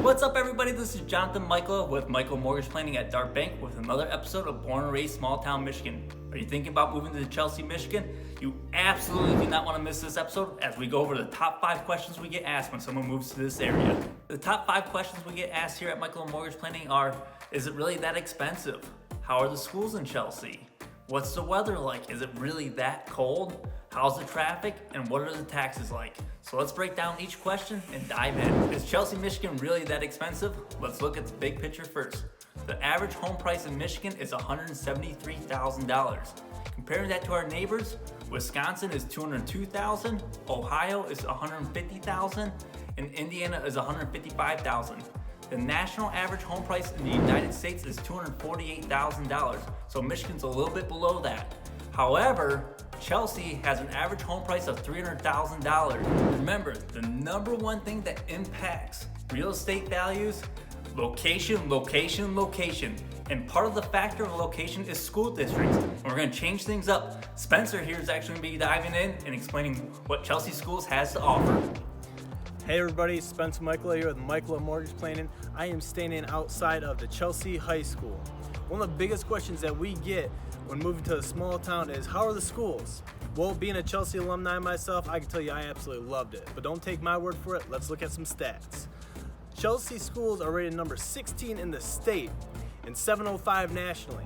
What's up, everybody? This is Jonathan Mykala with Mykala Mortgage Planning at Dart Bank with another episode of Born and Raised Small Town Michigan. Are you thinking about moving to Chelsea, Michigan? You absolutely do not want to miss this episode as we go over the top 5 questions we get asked when someone moves to this area. The top 5 questions we get asked here at Mykala Mortgage Planning are, is it really that expensive? How are the schools in Chelsea? What's the weather like? Is it really that cold? How's the traffic? And what are the taxes like? So let's break down each question and dive in. Is Chelsea, Michigan really that expensive? Let's look at the big picture first. The average home price in Michigan is $173,000. Comparing that to our neighbors, Wisconsin is $202,000, Ohio is $150,000, and Indiana is $155,000. The national average home price in the United States is $248,000, so Michigan's a little bit below that. However, Chelsea has an average home price of $300,000. Remember, the number one thing that impacts real estate values, location, location, location. And part of the factor of location is school districts. And we're gonna change things up. Spencer here is actually gonna be diving in and explaining what Chelsea Schools has to offer. Hey everybody, Spencer Mykala here with Mykala Mortgage Planning. I am standing outside of the Chelsea High School. One of the biggest questions that we get when moving to a small town is, how are the schools? Well, being a Chelsea alumni myself, I can tell you I absolutely loved it. But don't take my word for it, let's look at some stats. Chelsea schools are rated number 16 in the state and 705 nationally.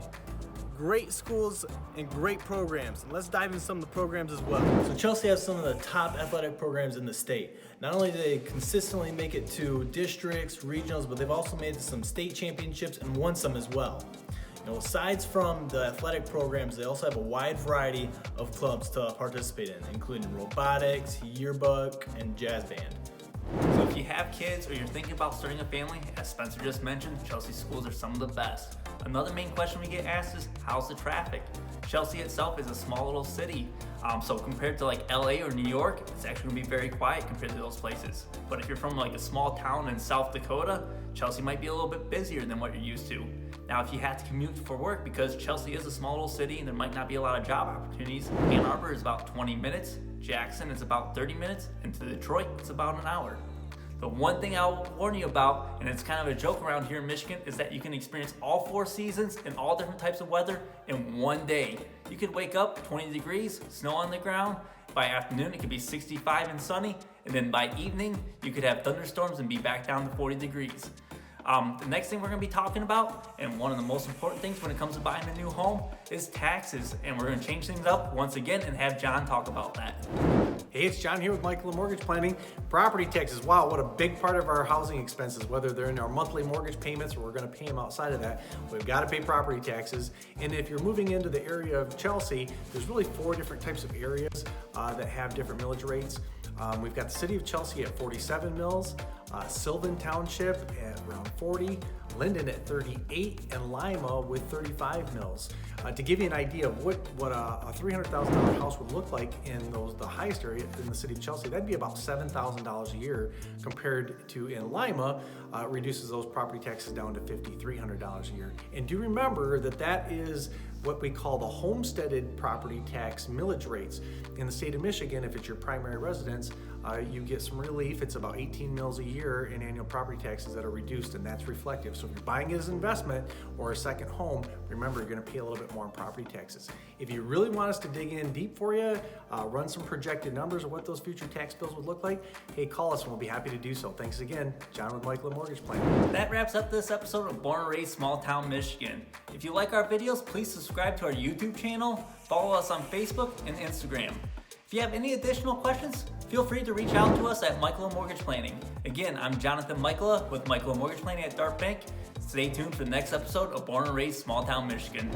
Great schools and great programs, and let's dive into some of the programs as well. So Chelsea has some of the top athletic programs in the state. Not only do they consistently make it to districts, regionals, but they've also made it to some state championships and won some as well. You know, aside from the athletic programs, they also have a wide variety of clubs to participate in, including robotics, yearbook, and jazz band. So if you have kids or you're thinking about starting a family, as Spencer just mentioned, Chelsea schools are some of the best. Another main question we get asked is, how's the traffic? Chelsea itself is a small little city, so compared to like LA or New York, it's actually gonna be very quiet compared to those places. But if you're from like a small town in South Dakota, Chelsea might be a little bit busier than what you're used to. Now, if you have to commute for work, because Chelsea is a small little city and there might not be a lot of job opportunities, Ann Arbor is about 20 minutes, Jackson is about 30 minutes, and to Detroit, it's about an hour. The one thing I'll warn you about, and it's kind of a joke around here in Michigan, is that you can experience all 4 seasons and all different types of weather in one day. You could wake up 20 degrees, snow on the ground. By afternoon, it could be 65 and sunny. And then by evening, you could have thunderstorms and be back down to 40 degrees. The next thing we're going to be talking about, and one of the most important things when it comes to buying a new home, is taxes. And we're going to change things up once again and have John talk about that. Hey, it's John here with Mykala Mortgage Planning. Property taxes, wow, what a big part of our housing expenses, whether they're in our monthly mortgage payments or we're going to pay them outside of that. We've got to pay property taxes. And if you're moving into the area of Chelsea, there's really 4 different types of areas that have different millage rates. We've got the city of Chelsea at 47 mills, Sylvan Township at around 40, Linden at 38, and Lima with 35 mills. To give you an idea of what a $300,000 house would look like in the highest area in the city of Chelsea, that'd be about $7,000 a year, compared to in Lima, it reduces those property taxes down to $5,300 a year. And do remember that that is what we call the Homesteaded Property Tax millage rates. In the state of Michigan, if it's your primary residence, you get some relief. It's about 18 mills a year in annual property taxes that are reduced, and that's reflective. So if you're buying it as an investment or a second home, remember you're gonna pay a little bit more in property taxes. If you really want us to dig in deep for you, run some projected numbers of what those future tax bills would look like, hey, call us and we'll be happy to do so. Thanks again, John with Mykala Mortgage Planning. That wraps up this episode of Born and Raised Small Town Michigan. If you like our videos, please subscribe to our YouTube channel, follow us on Facebook and Instagram. If you have any additional questions, feel free to reach out to us at Mykala Mortgage Planning. Again, I'm Jonathan Mykala with Mykala Mortgage Planning at Dart Bank. Stay tuned for the next episode of Born and Raised Small Town Michigan.